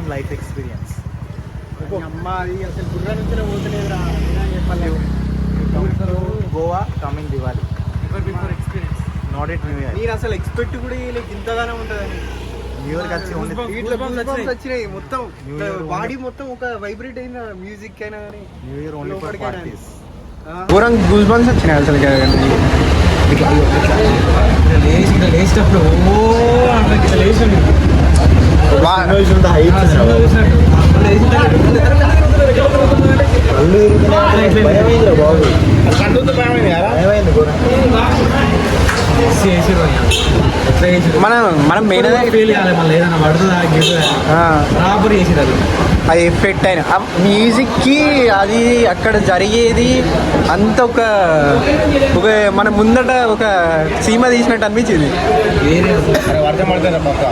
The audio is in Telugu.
Time life experience. అమ్మ అది అసలు గుర్ర నుంచి పోతలేదురా Goa coming Diwali. Experience not at new year. నేను అసలు ఎక్స్పెక్ట్ కూడా ఇంతగానే ఉంటుందని. న్యూ ఇయర్ వచ్చి ఓన్లీ వచ్చినాయి మొత్తం New Year బాడీ మొత్తం ఒక వైబ్రేట్ అయిన మ్యూజిక్ అయినా కానీ new year only for parties. ఘోరం గూస్ బంప్స్ వచ్చినాయి అసలు లేచినప్పుడు మనం మెయిన్ ఫీల్ చేయాలి మళ్ళీ ఏదైనా పడుతుందా బరాబర్ చేసేది అది. అది ఎఫెక్ట్ అయిన మ్యూజిక్కి అది అక్కడ జరిగేది అంత ఒక మన ముందట ఒక సీమ తీసినట్టు అనిపించింది. వేరే వర్షం పడుతుంది పక్క